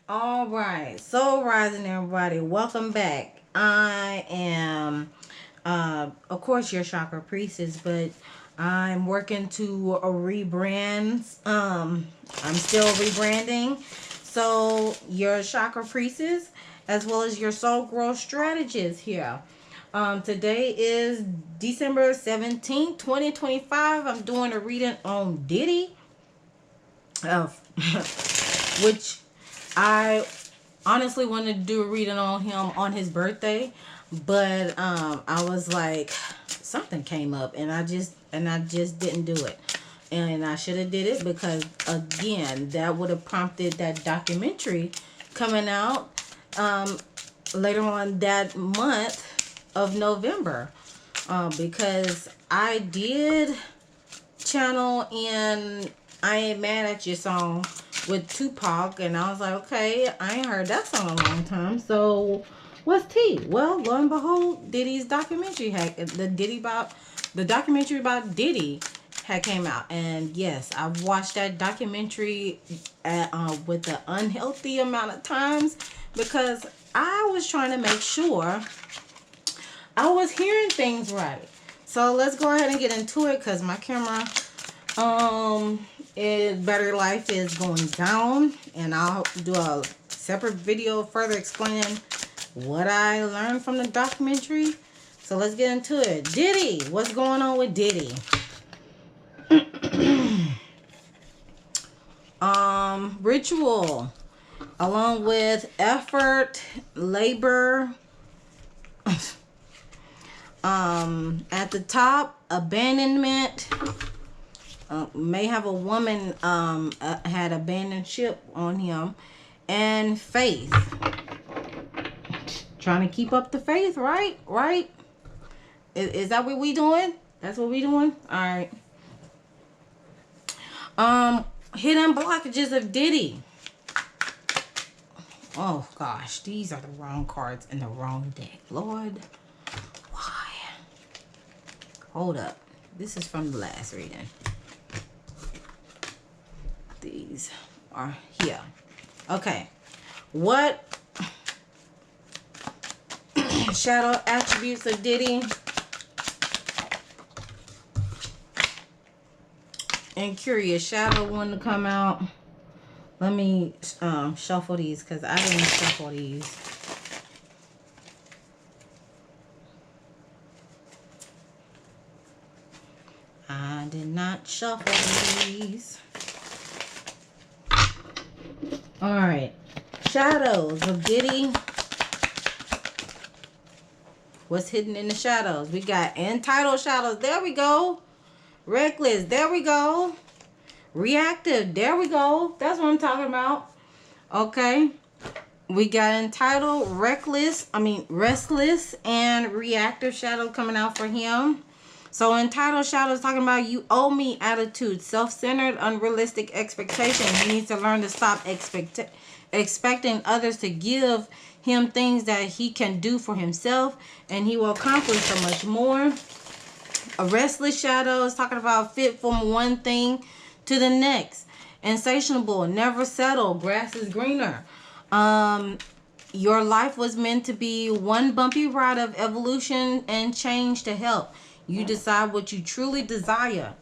All right, Soul Rising, everybody. Welcome back. I am, of course, your chakra priestess, but I'm working to rebrand. I'm still rebranding. So, your chakra priestess, as well as your soul growth strategist here. Today is December 17th, 2025. I'm doing a reading on Diddy, uh, which I honestly wanted to do a reading on him on his birthday, but I was like, something came up, and I just didn't do it, and I should have did it because again, that would have prompted that documentary coming out later on that month of November, because I did channel in I Ain't Mad at You song with Tupac, and I was like, okay, I ain't heard that song in a long time, so what's T? Well, lo and behold, Diddy's documentary the documentary about Diddy had came out, and yes, I've watched that documentary with the unhealthy amount of times because I was trying to make sure I was hearing things right. So let's go ahead and get into it because my camera battery life is going down, and I'll do a separate video further explaining what I learned from the documentary. So let's get into it. Diddy, what's going on with Diddy? Ritual, along with effort, labor. At the top, abandonment. May have a woman had abandoned ship on him, and faith. Trying to keep up the faith, right? Right? Is that what we doing? That's what we doing? All right. Hidden blockages of Diddy. Oh gosh, these are the wrong cards in the wrong deck. Lord, why? Hold up. This is from the last reading. These are here. Okay. What shadow attributes of Diddy? And curious shadow one to come out. Let me shuffle these because I didn't shuffle these. I did not shuffle these. All right. Shadows of Diddy. What's hidden in the shadows? We got entitled shadows. There we go. Reckless. There we go. Reactive. There we go. That's what I'm talking about. Okay. We got entitled, restless, and reactive shadow coming out for him. So entitled shadow is talking about you owe me attitude, self-centered, unrealistic expectations. He needs to learn to stop expecting others to give him things that he can do for himself, and he will accomplish so much more. A restless shadow is talking about fit from one thing to the next. Insatiable, never settle, grass is greener. Your life was meant to be one bumpy ride of evolution and change to help you decide what you truly desire.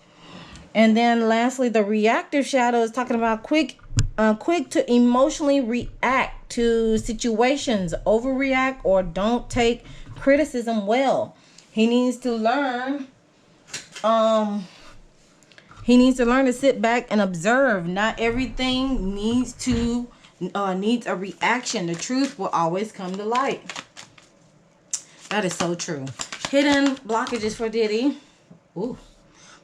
And then lastly, the reactive shadow is talking about quick to emotionally react to situations, overreact, or don't take criticism well. He needs to learn to sit back and observe. Not everything needs a reaction. The truth will always come to light. That is so true. Hidden blockages for Diddy. Ooh.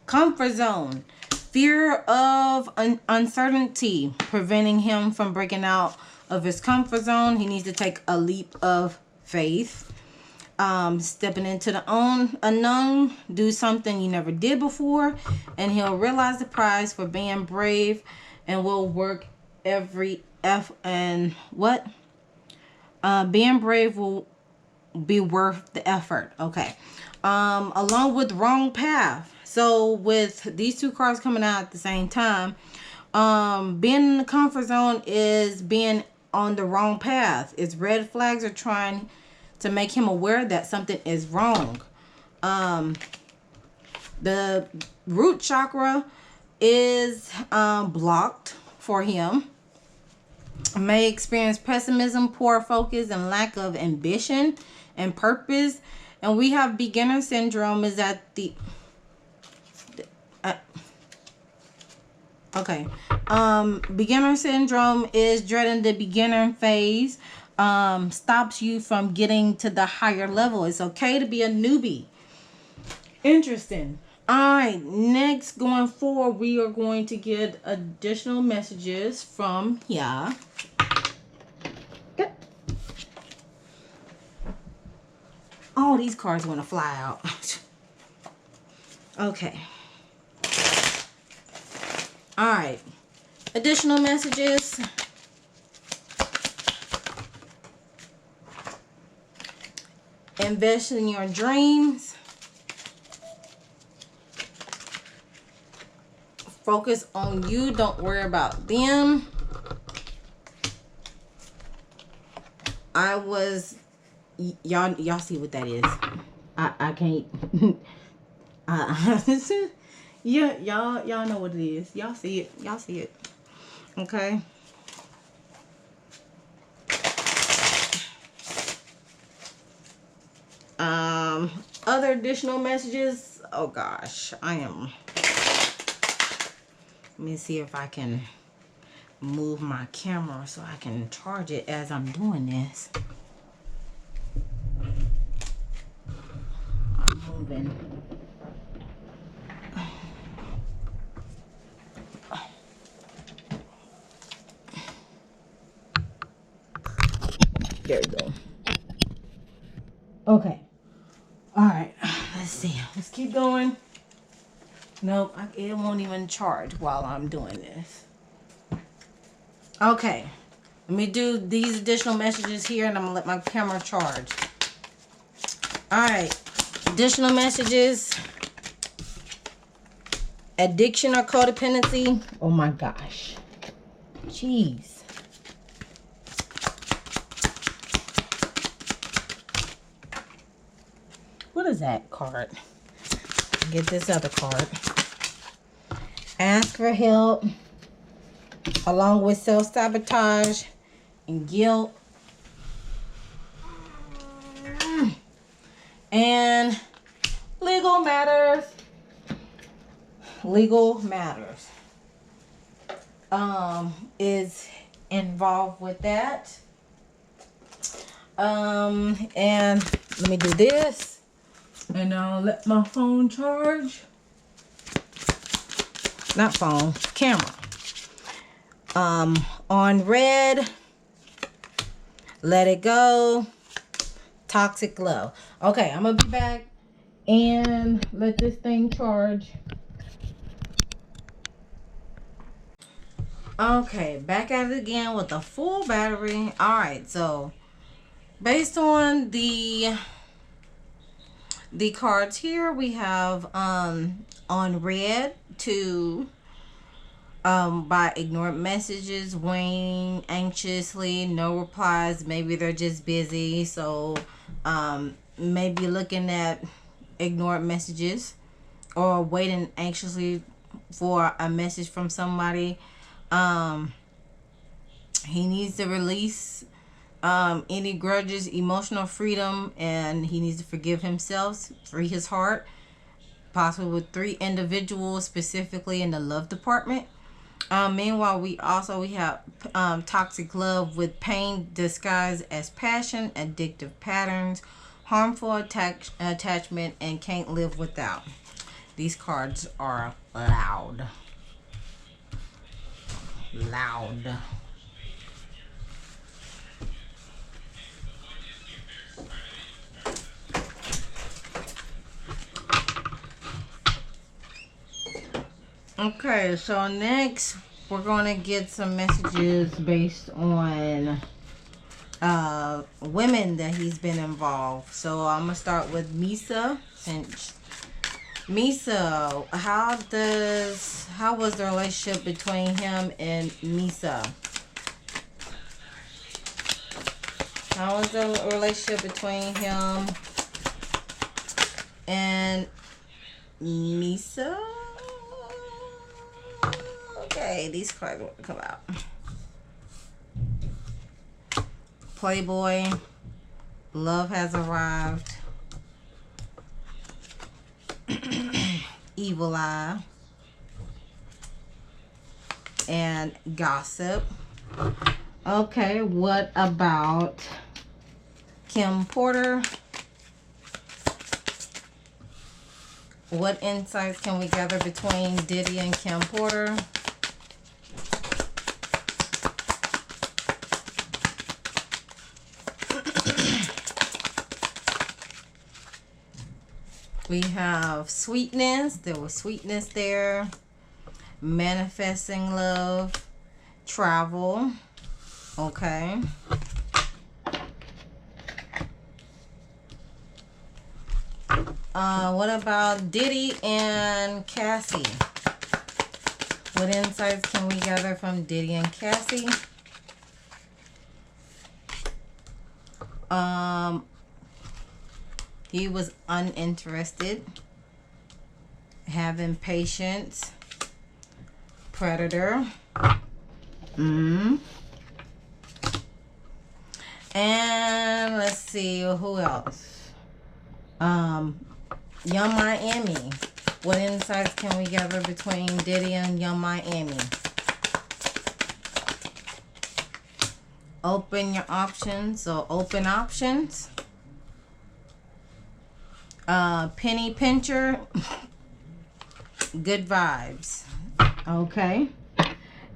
Comfort zone. Fear of uncertainty, preventing him from breaking out of his comfort zone. He needs to take a leap of faith. Stepping into the unknown. Do something you never did before, and he'll realize the prize for being brave, and will work every being brave will be worth the effort. Okay. Along with wrong path. So with these two cards coming out at the same time, being in the comfort zone is being on the wrong path. It's red flags are trying to make him aware that something is wrong. The root chakra is blocked for him. May experience pessimism, poor focus, and lack of ambition and purpose. And we have beginner syndrome is at the beginner syndrome is dreading the beginner phase. Stops you from getting to the higher level. It's okay to be a newbie. Interesting. All right, next going forward, we are going to get additional messages from here. All these cards want to fly out. Okay. All right. Additional messages. Invest in your dreams. Focus on you. Don't worry about them. Y'all see what that is. I can't. Yeah, y'all know what it is. Y'all see it. Y'all see it. Okay. Other additional messages. Oh gosh, let me see if I can move my camera so I can charge it as I'm doing this. I'm moving. There we go. Okay. All right. Let's see. Let's keep going. Nope. It won't even charge while I'm doing this. Okay. Let me do these additional messages here and I'm going to let my camera charge. All right. Additional messages. Addiction or codependency. Oh my gosh. Jeez. What is that card? Get this other card. Ask for help. Along with self-sabotage and guilt. And legal matters. Legal matters. Is involved with that. And let me do this. And I'll let my phone charge. Not phone, camera. On red. Let it go. Toxic love. Okay, I'm going to be back and let this thing charge. Okay, back at it again with a full battery. Alright, so based on the cards here, we have on red to by ignored messages, weighing anxiously, no replies, maybe they're just busy, so maybe looking at ignored messages or waiting anxiously for a message from somebody. He needs to release any grudges, emotional freedom, and he needs to forgive himself, free his heart, possibly with 3 individuals specifically in the love department. Meanwhile, we have toxic love with pain disguised as passion, addictive patterns, harmful attachment, and can't live without. These cards are loud. Loud. Okay, so next we're going to get some messages based on women that he's been involved. So I'm going to start with Misa. Misa, how was the relationship between him and Misa? How is the relationship between him and Misa? Okay, these cards will come out. Playboy. Love has arrived. Evil eye. And gossip. Okay, what about Kim Porter? What insights can we gather between Diddy and Kim Porter? We have sweetness. There was sweetness there. Manifesting love. Travel. Okay. What about Diddy and Cassie? What insights can we gather from Diddy and Cassie? He was uninterested, having patience, predator. And let's see, who else? Young Miami. What insights can we gather between Diddy and Young Miami? Open your options or open options. Penny pincher. Good vibes. Okay.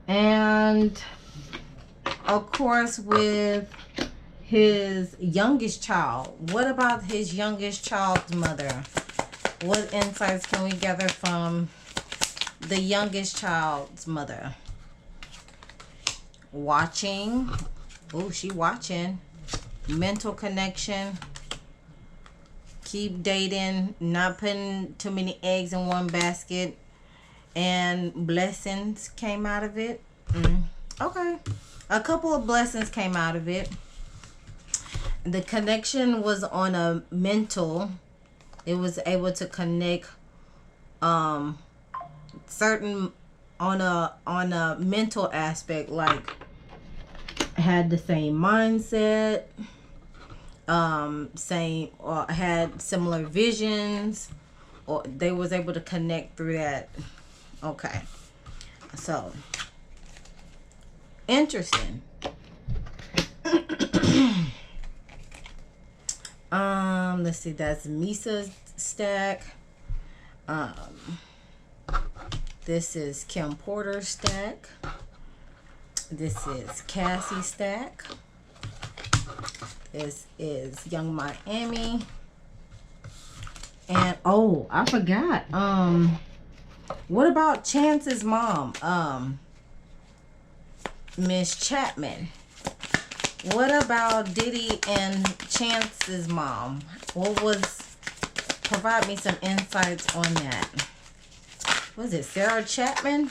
And of course with his youngest child. What about his youngest child's mother? What insights can we gather from the youngest child's mother? Watching. Oh, she watching. Mental connection. Keep dating. Not putting too many eggs in one basket. And blessings came out of it. Okay. A couple of blessings came out of it. The connection was on a mental. It was able to connect certain on a mental aspect, like had the same mindset, same or had similar visions, or they was able to connect through that. Okay. So interesting. Let's see, that's Misa's stack. This is Kim Porter's stack. This is Cassie's stack. This is Young Miami. And oh, I forgot. What about Chance's mom? Miss Chapman. What about Diddy and Chance's mom? Provide me some insights on that. Was it Sarah Chapman?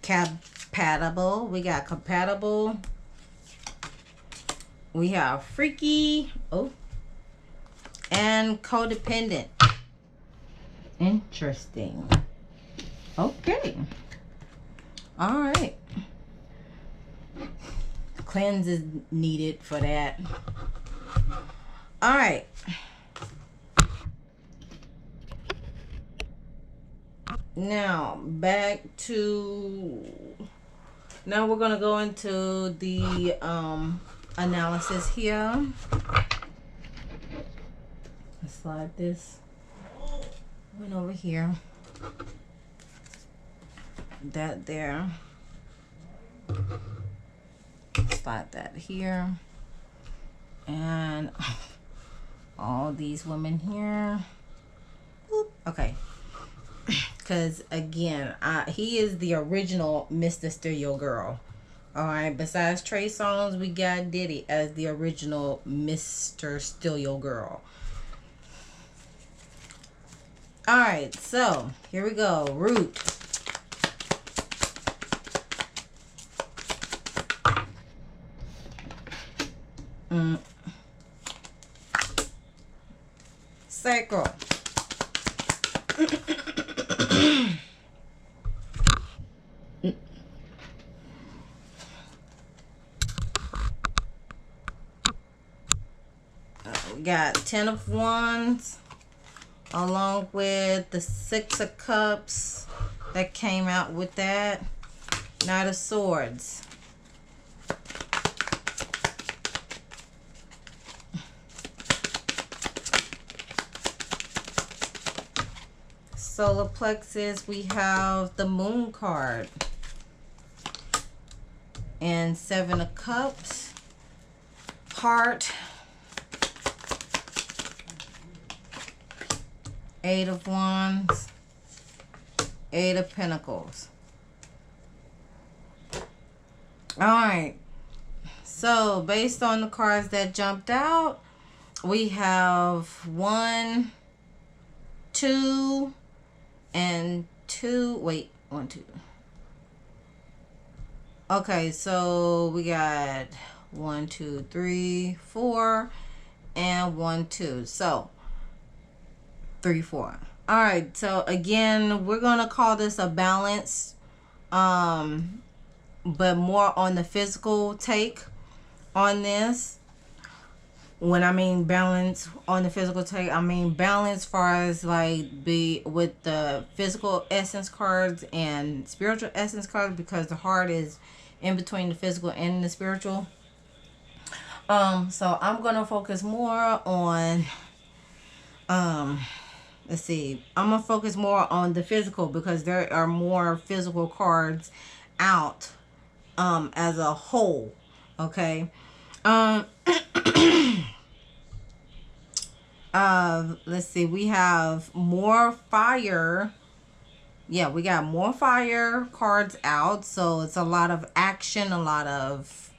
Compatible. We got compatible. We have freaky. Oh. And codependent. Interesting. Okay. All right. Cleanse is needed for that. All right. Now back to. Now we're gonna go into the analysis here. Let's slide this one over here. That there. Slide that here. And all these women here. Boop. Okay. Because again, he is the original Mr. Steal Your Girl. Alright, besides Trey Songz, we got Diddy as the original Mr. Steal Your Girl. Alright, so here we go. Root. Mm. Sacral. We got 10 of Wands along with the 6 of Cups that came out with that. Knight of Swords. Solar Plexus, we have the Moon card. And 7 of Cups. Heart. 8 of Wands. 8 of Pentacles. Alright. So, based on the cards that jumped out, we have 1, 2, and 2. Wait, 1, 2. Okay, so we got 1, 2, 3, 4, and 1, 2. So 3, 4. All right. So again, we're gonna call this a balance, but more on the physical take on this. When I mean balance on the physical take, I mean balance as far as like be with the physical essence cards and spiritual essence cards, because the heart is in between the physical and the spiritual. So I'm gonna focus more on let's see, I'm gonna focus more on the physical because there are more physical cards out as a whole. Okay. Let's see, we have more fire. Yeah, we got more fire cards out, so it's a lot of action, a lot of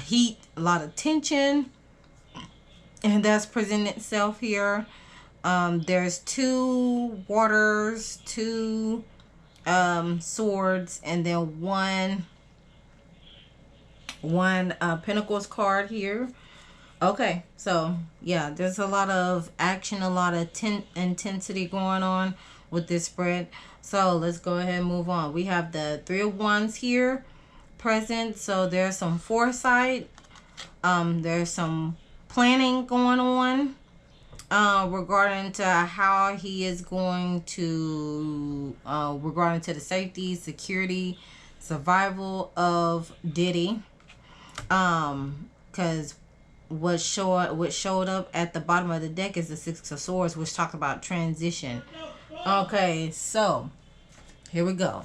heat, a lot of tension, and that's presenting itself here. There's 2 waters, 2 swords, and then one pentacles card here. Okay, so yeah, there's a lot of action, a lot of intensity going on with this spread. So let's go ahead and move on. We have the 3 of Wands here present. So there's some foresight. There's some planning going on regarding to how he is going to regarding to the safety, security, survival of Diddy. Because what showed up at the bottom of the deck is the 6 of Swords, which talk about transition. Okay, so here we go.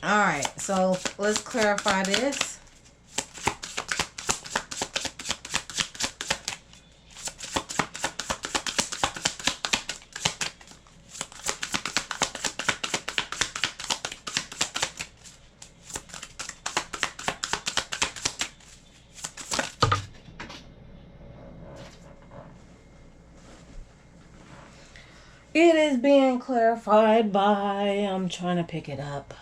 All right, so let's clarify this. It is being clarified by, I'm trying to pick it up.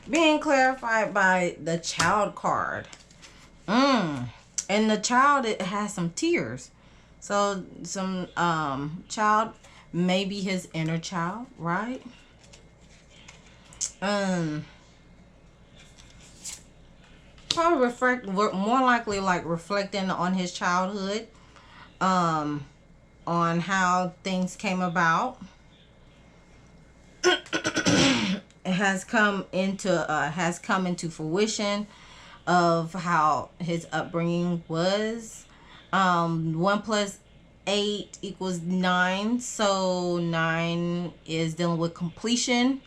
Being clarified by the Child card. And the Child, it has some tears. So some child, maybe his inner child, right? Probably more likely like reflecting on his childhood. On how things came about. It has come into fruition of how his upbringing was. 1 plus 8 equals 9, so 9 is dealing with completion.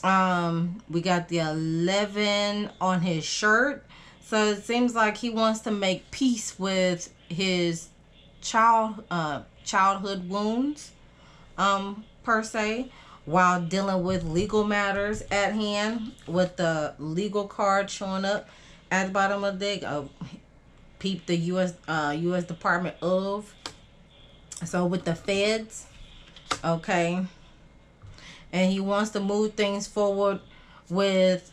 We got the 11 on his shirt, so it seems like he wants to make peace with his childhood wounds, per se, while dealing with legal matters at hand, with the legal card showing up at the bottom of the deck. Peep the U.S. Department of. So with the feds, Okay. And he wants to move things forward with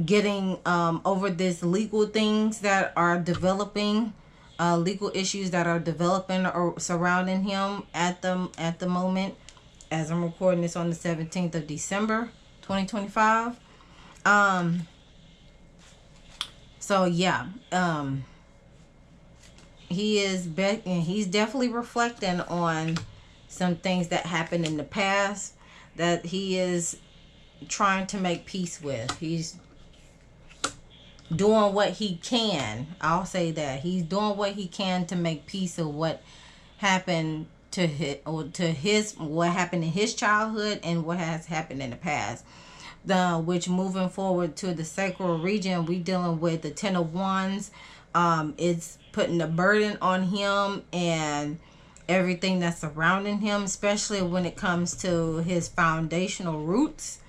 getting over this legal things that are developing, legal issues that are developing or surrounding him at the moment, as I'm recording this on the 17th of December 2025. So yeah, he's definitely reflecting on some things that happened in the past that he is trying to make peace with. He's doing what he can. I'll say that he's doing what he can to make peace of what happened to his what happened in his childhood and what has happened in the past. Which moving forward to the sacral region, we dealing with the Ten of Wands. It's putting a burden on him and everything that's surrounding him, especially when it comes to his foundational roots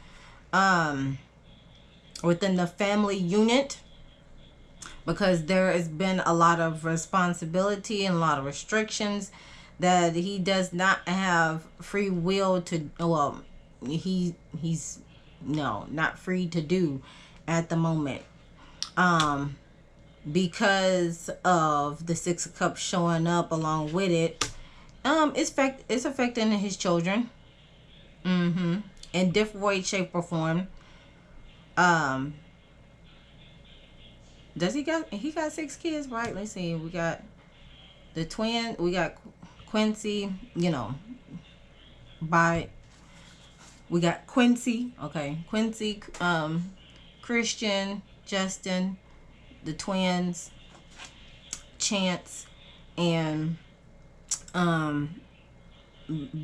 within the family unit, because there has been a lot of responsibility and a lot of restrictions that he does not have free will to, well, he's no, not free to do at the moment, because of the Six of Cups showing up along with it. It's affecting his children, in different way, shape, or form. Does he got 6 kids, right? Let's see. We got the twin. We got Quincy. We got Quincy. Okay, Quincy. Christian, Justin, the twins, Chance, and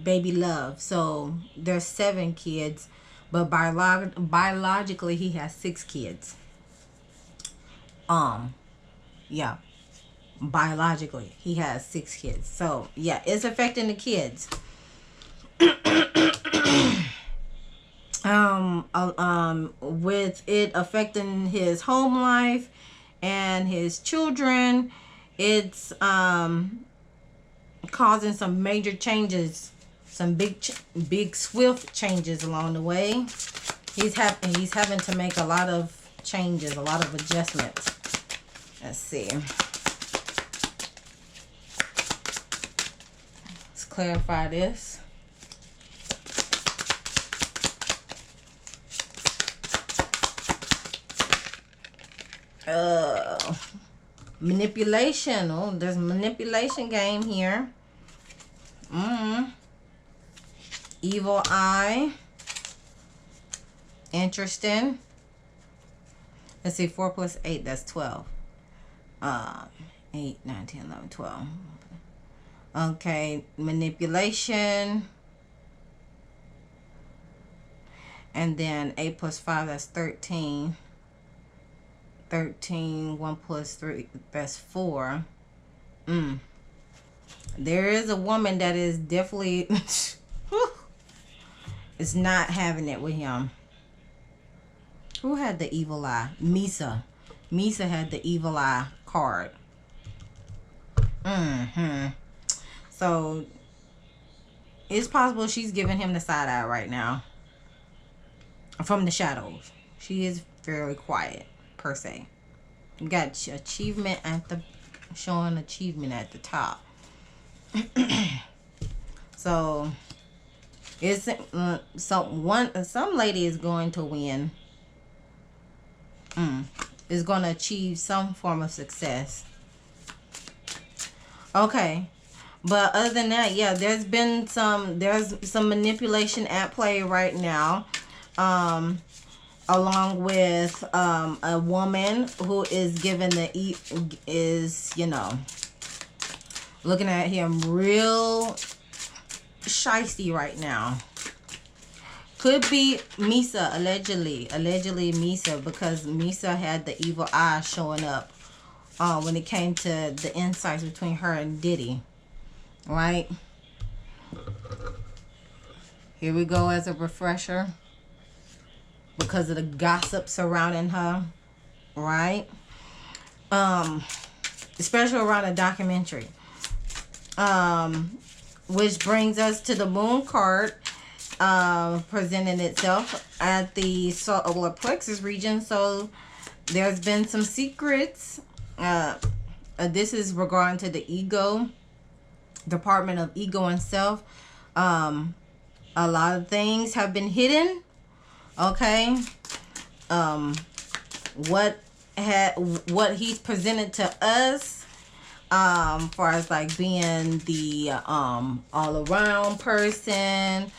baby Love. So there's 7 kids, but biologically he has 6 kids. Yeah, biologically he has 6 kids. So yeah, it's affecting the kids. With it affecting his home life and his children, it's causing some major changes, some big swift changes along the way. He's having to make a lot of changes, a lot of adjustments. Let's see. Let's clarify this. Manipulation. Oh, there's a manipulation game here. Evil eye. Interesting. Let's see, 4 plus 8, that's 12. 8, 9, 10, 11, 12. Okay, manipulation. And then 8 plus 5, that's 13. 13, 1 plus 3, that's 4. There is a woman that is definitely is not having it with him. Who had the evil eye? Misa. Misa had the evil eye card. So it's possible she's giving him the side eye right now. From the shadows. She is fairly quiet, per se. You got achievement showing achievement at the top. So it's some lady is going to win. Is going to achieve some form of success. Okay, but other than that, yeah, there's some manipulation at play right now, along with a woman who is given looking at him real shisty right now. Could be Misa, allegedly Misa, because Misa had the evil eye showing up when it came to the insights between her and Diddy, right? Here we go as a refresher, because of the gossip surrounding her, right? Especially around a documentary. which brings us to the moon card, presenting itself at the solar plexus region. So there's been some secrets. This is regarding to the ego, department of ego and self. A lot of things have been hidden. Okay. What he's presented to us, far as like being the all around person,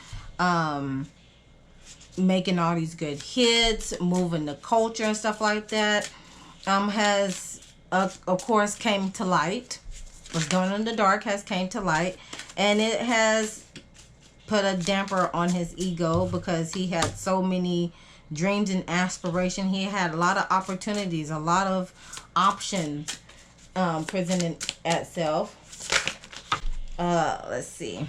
making all these good hits, moving the culture and stuff like that, has of course came to light. What's going on in the dark has came to light, and it has put a damper on his ego because he had so many dreams and aspiration. He had a lot of opportunities, a lot of options presented itself. Let's see.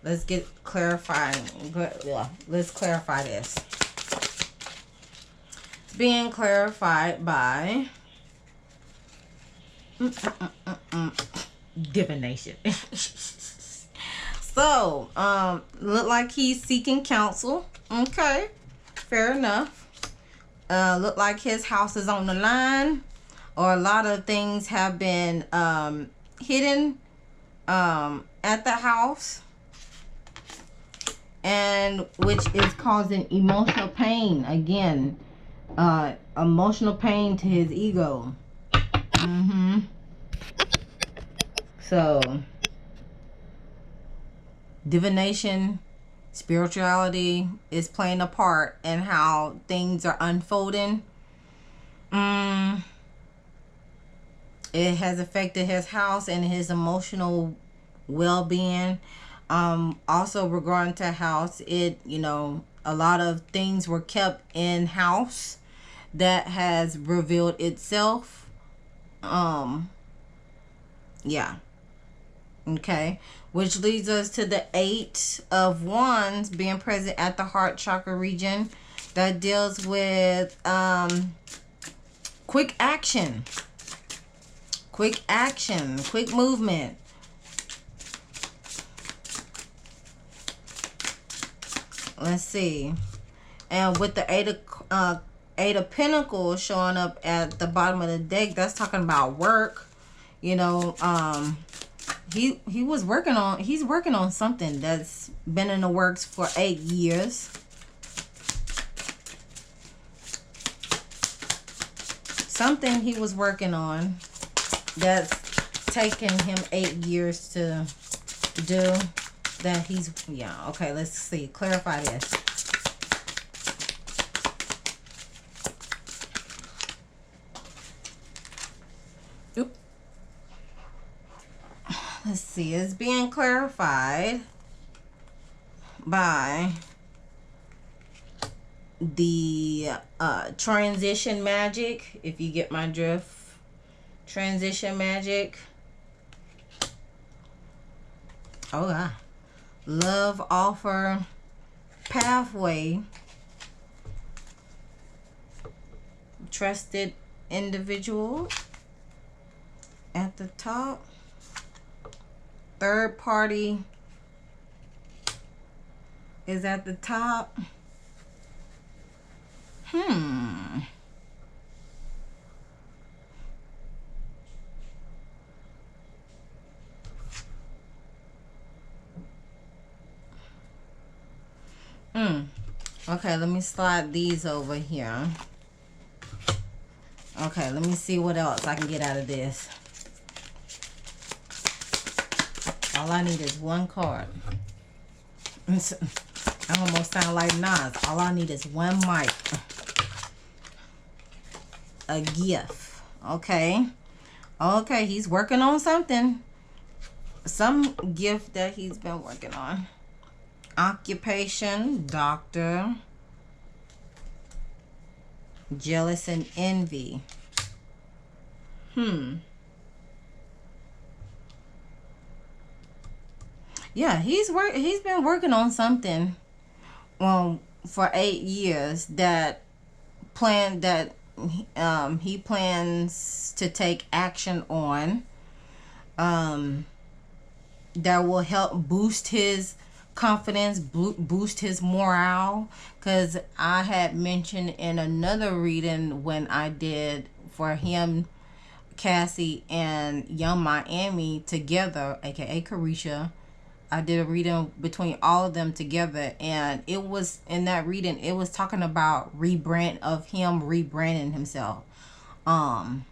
Let's get clarified. Let's clarify this. It's being clarified by divination. So, look like he's seeking counsel. Okay, fair enough. Look like his house is on the line, or a lot of things have been hidden at the house, and which is causing emotional pain. Again, emotional pain to his ego. So, divination, spirituality is playing a part in how things are unfolding. It has affected his house and his emotional well-being. Also regarding to house, a lot of things were kept in house that has revealed itself. Yeah. Okay. Which leads us to the 8 of Wands being present at the heart chakra region. That deals with quick action. Quick action. Quick movement. Let's see. And with the 8 of Pentacles showing up at the bottom of the deck, that's talking about work. He's working on something that's been in the works for 8 years. Something he was working on that's taken him 8 years to do. That he's, okay, let's see. Clarify this. Let's see, it's being clarified by the transition magic, if you get my drift. Transition magic. Oh, yeah. Love offer pathway. Trusted individual at the top. Third party is at the top. Okay, let me slide these over here. Okay, let me see what else I can get out of this. All I need is one card. I almost sound like Nas. All I need is one mic. A gift. Okay. Okay, he's working on something. Some gift that he's been working on. Occupation, doctor. Jealous and envy. Yeah, he's been working on something for 8 years that he plans to take action on. that will help boost his confidence, boost his morale. Because I had mentioned in another reading when I did for him, Cassie and Young Miami together, aka Carisha. I did a reading between all of them together, and it was in that reading, it was talking about rebranding himself. Um,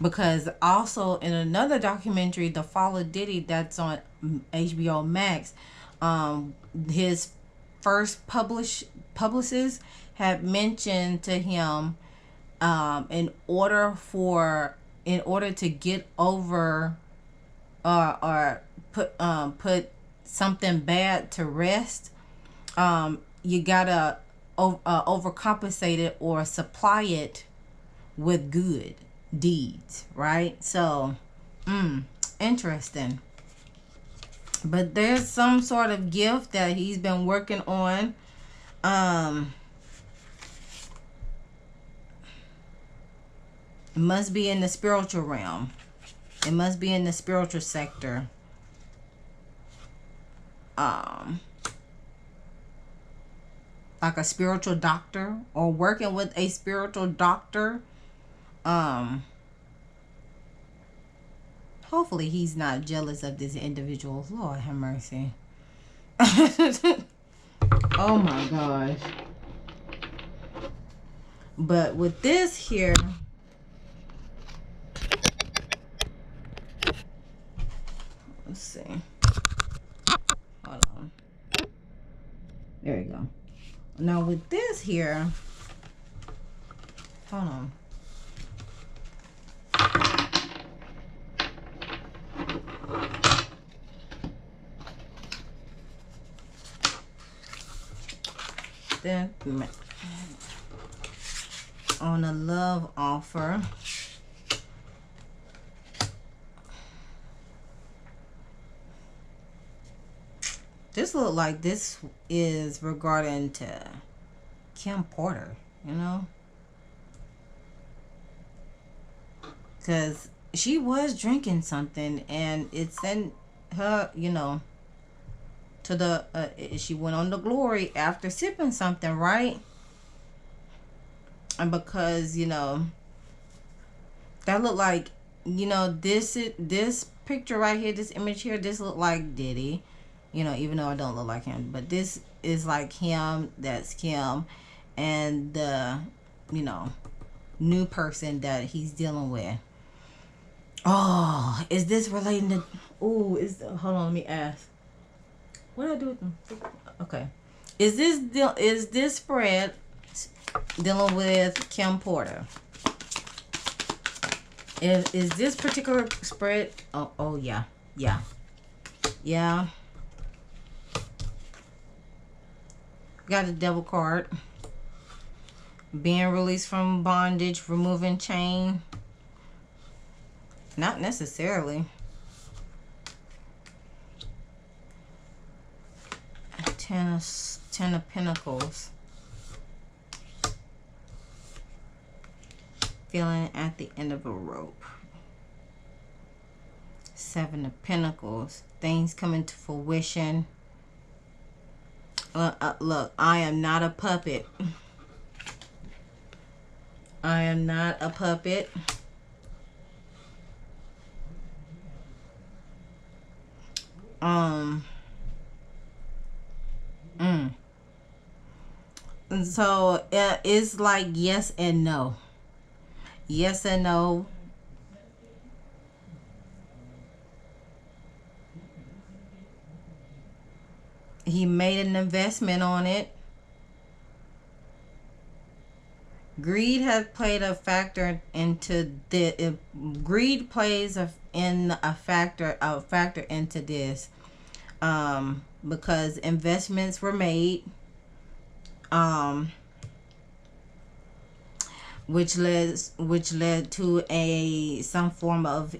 because also in another documentary, The Fall of Diddy, that's on HBO Max, his first publicist had mentioned to him, in order to get over or put something bad to rest, you gotta overcompensate it or supply it with good deeds, right? So, interesting. But there's some sort of gift that he's been working on. It must be in the spiritual realm. It must be in the spiritual sector. Like a spiritual doctor, or working with a spiritual doctor. Hopefully he's not jealous of this individual. Lord have mercy. Oh my gosh. But with this here, let's see. Hold on. There you go. Now with this here, hold on. Then on a love offer, this look like this is regarding to Kim Porter, you know, because she was drinking something and it sent her, you know, to the she went on the glory after sipping something, right? And because, you know, that looked like, you know, this picture right here, this image here, this look like Diddy, you know, even though I don't look like him, but this is like him. That's Kim, and the, you know, new person that he's dealing with. Oh, is this relating to? Oh, hold on, let me ask. What did I do with them? Okay, is this spread dealing with Kim Porter? Is this particular spread? Oh yeah. Got the devil card. Being released from bondage, removing chain. Not necessarily. Ten of Pentacles. Feeling at the end of a rope. Seven of Pentacles. Things coming to fruition. Look, I am not a puppet. I am not a puppet. And so it's like yes and no. Yes and no. He made an investment on it. Greed has played a factor into the. Greed plays a factor into this, because investments were made, which led to some form of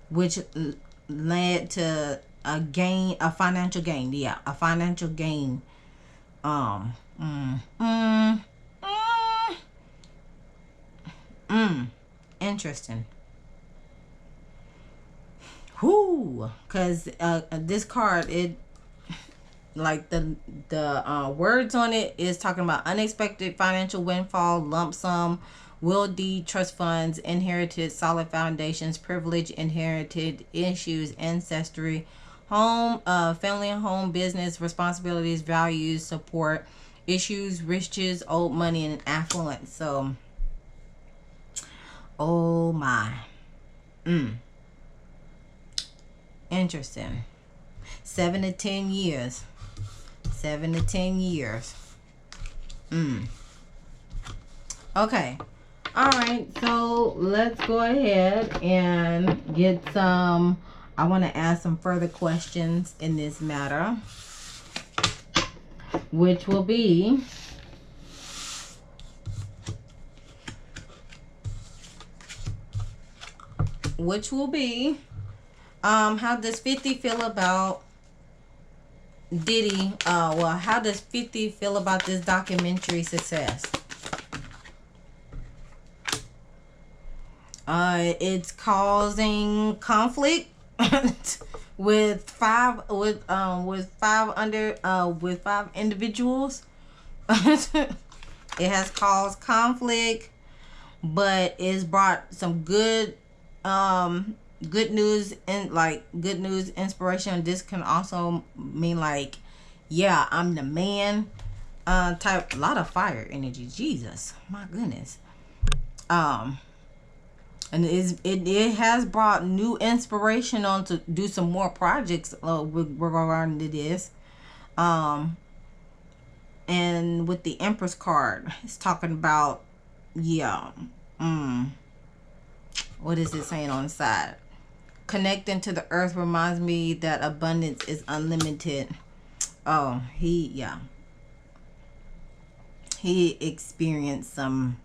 which led to a financial gain. Yeah, a financial gain. Interesting. Whoo, because this card, it like the words on it is talking about unexpected financial windfall, lump sum, will deed, trust funds, inherited solid foundations, privilege, inherited issues, ancestry, home, family and home, business, responsibilities, values, support, issues, riches, old money, and affluence. So, oh my. Interesting. 7 to 10 years. 7 to 10 years. Okay. All right. So let's go ahead and get some. I want to ask some further questions in this matter, which will be, how does 50 feel about Diddy? How does 50 feel about this documentary success? It's causing conflict with five individuals. It has caused conflict, but it's brought some good news and good news, inspiration. This can also mean yeah, I'm the man type. A lot of fire energy. Jesus, my goodness. And it has brought new inspiration on to do some more projects regarding to this. And with the Empress card, it's talking about, yeah, what is it saying on the side? Connecting to the earth reminds me that abundance is unlimited. Oh, he experienced some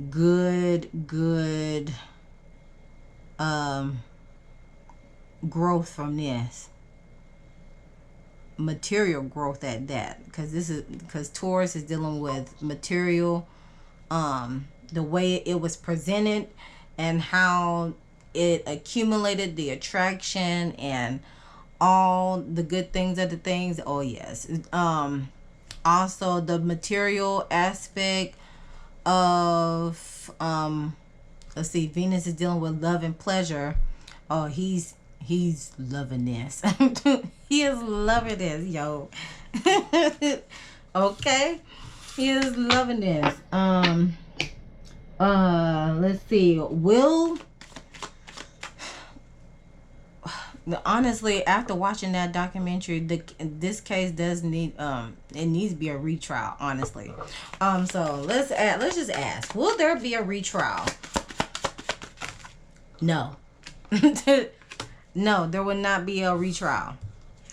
good growth from this, material growth at that, because Taurus is dealing with material, the way it was presented and how it accumulated the attraction and all the good things of the things. Oh yes. Also the material aspect of let's see, Venus is dealing with love and pleasure. Oh, he's loving this. He is loving this, yo. Okay, he is loving this. Let's see, honestly, after watching that documentary, this case does need it needs to be a retrial, honestly. So let's just ask, will there be a retrial? No. No, there will not be a retrial,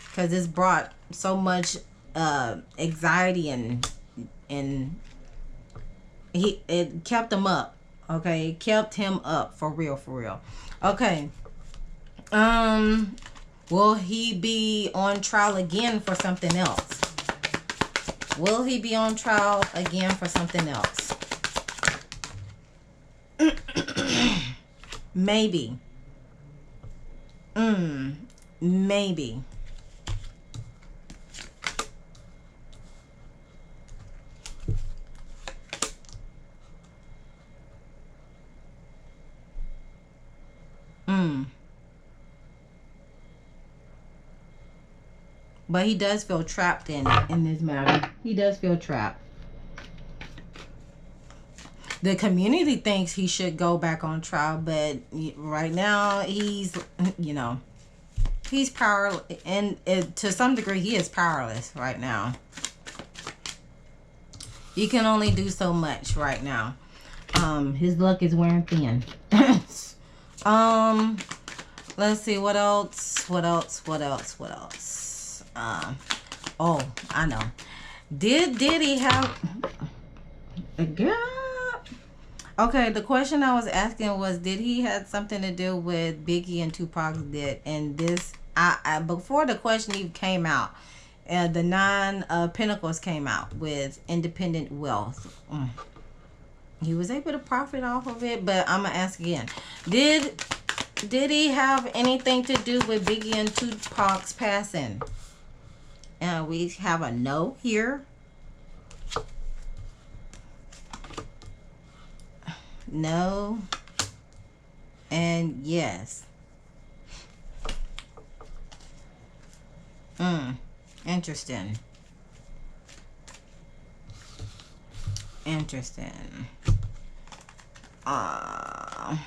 because it's brought so much anxiety and it kept him up. Okay, it kept him up for real. Okay. Will he be on trial again for something else? Will he be on trial again for something else? Maybe. Maybe. But he does feel trapped in this matter. He does feel trapped. The community thinks he should go back on trial, but right now he's powerless, and to some degree he is powerless right now. He can only do so much right now. His luck is wearing thin. Let's see, what else? Oh, I know. Did Diddy have a girl? Okay, the question I was asking was, did he have something to do with Biggie and Tupac's death? And this, before the question even came out, the 9 Pentacles came out with independent wealth. he was able to profit off of it. But I'm gonna ask again. Did he have anything to do with Biggie and Tupac's passing? And we have a no here. No. And yes. Interesting. Interesting.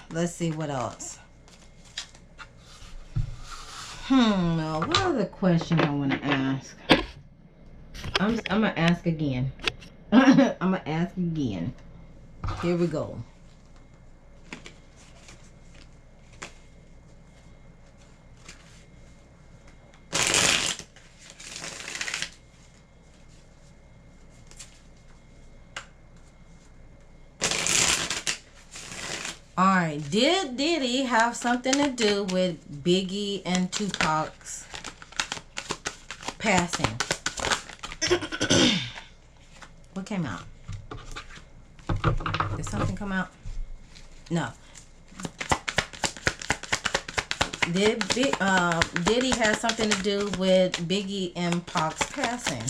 Let's see what else. What other question I want to ask? I'm gonna ask again. I'm gonna ask again. Here we go. Alright, did Diddy have something to do with Biggie and Tupac's passing? What came out? Did something come out? No. Did Diddy have something to do with Biggie and Pac's passing?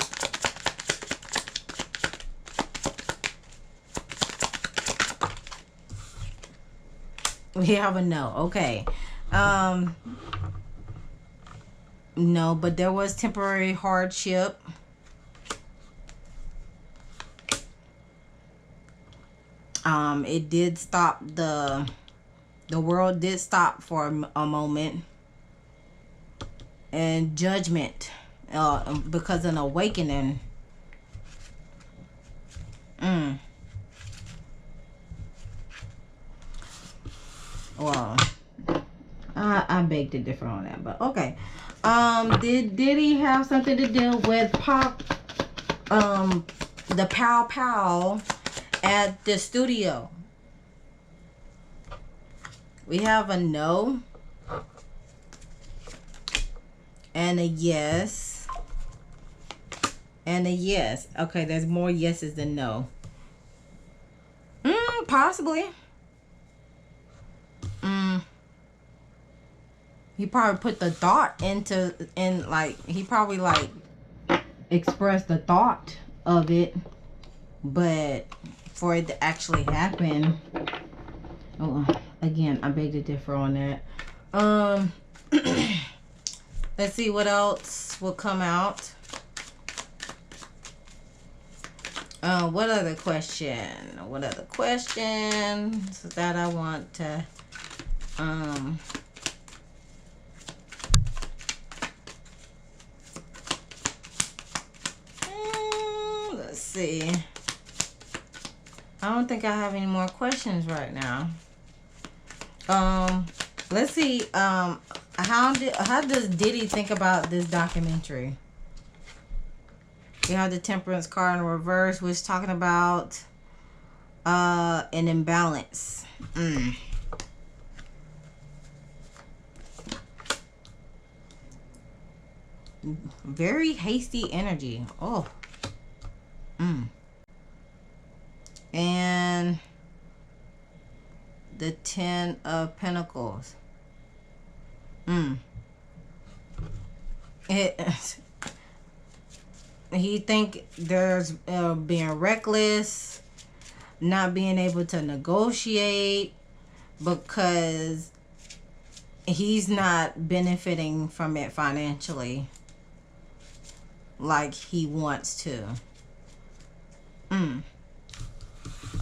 We have a no. Okay. No, but there was temporary hardship. It did stop the world did stop for a moment. And judgment, because an awakening. Well, I beg to differ on that, but okay. Did he have something to do with Pop, the Pow Pow at the studio? We have a no and a yes and a yes. Okay, there's more yeses than no. Possibly. He probably put the thought he probably like expressed the thought of it, but for it to actually happen, again, I beg to differ on that. Let's see what else will come out. What other question? What other questions that I want to let's see. I don't think I have any more questions right now. Let's see. How does Diddy think about this documentary? We have the Temperance card in reverse, which is talking about an imbalance. Very hasty energy. Oh. And the 10 of Pentacles. He think there's being reckless, not being able to negotiate because he's not benefiting from it financially like he wants to.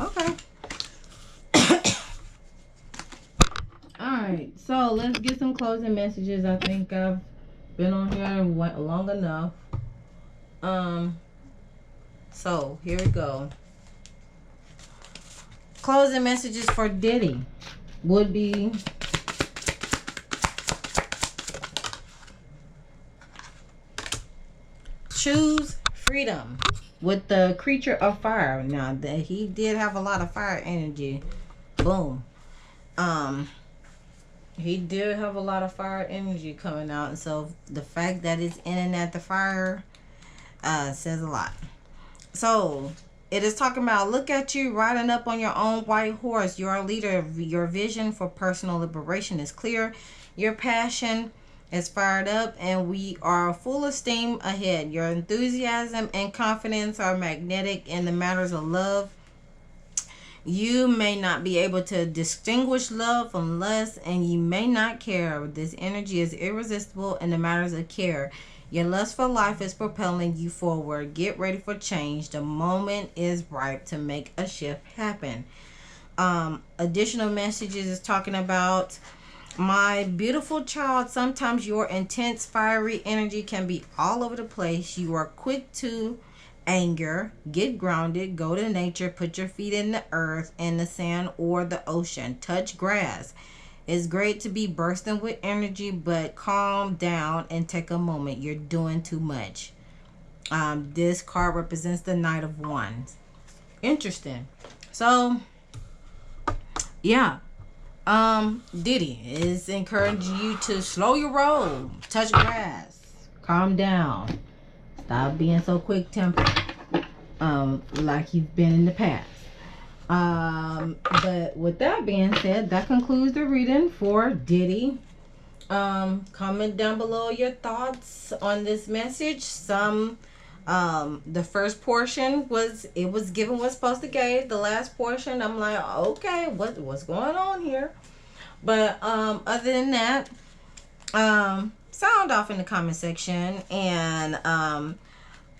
Okay. Alright, so let's get some closing messages. I think I've been on here long enough. So here we go. Closing messages for Diddy would be choose freedom with the creature of fire. Now that he did have a lot of fire energy. Boom. He did have a lot of fire energy coming out, and so the fact that it's in and at the fire says a lot. So It is talking about, look at you riding up on your own white horse. You're a leader. Your vision for personal liberation is clear. Your passion is fired up, and we are full of steam ahead. Your enthusiasm and confidence are magnetic in the matters of love. You may not be able to distinguish love from lust, and you may not care. This energy is irresistible in the matters of care. Your lust for life is propelling you forward. Get ready for change. The moment is ripe to make a shift happen. Additional messages is talking about, my beautiful child, sometimes your intense, fiery energy can be all over the place. You are quick to anger. Get grounded. Go to nature. Put your feet in the earth, in the sand, or the ocean. Touch grass. It's great to be bursting with energy, but calm down and take a moment. You're doing too much. This card represents the Knight of Wands. Interesting. So, yeah. Diddy is encouraging you to slow your roll. Touch grass. Calm down. Stop being so quick-tempered. Like you've been in the past. But with that being said, that concludes the reading for Diddy. Comment down below your thoughts on this message. The first portion was given what's supposed to give. The last portion, I'm like, okay, what's going on here? But other than that, sound off in the comment section, and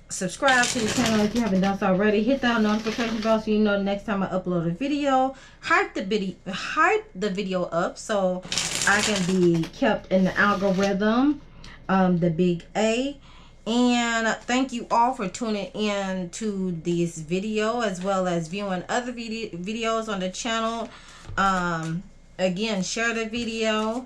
subscribe to the channel if you haven't done so already. Hit that notification bell so you know the next time I upload a video. Hype the video up so I can be kept in the algorithm, the big A. And thank you all for tuning in to this video, as well as viewing other videos on the channel. Again, share the video,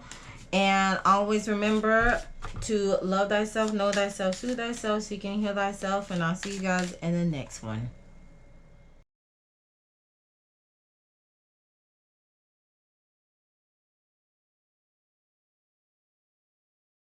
and always remember to love thyself, know thyself, soothe thyself, so you can heal thyself. And I'll see you guys in the next one.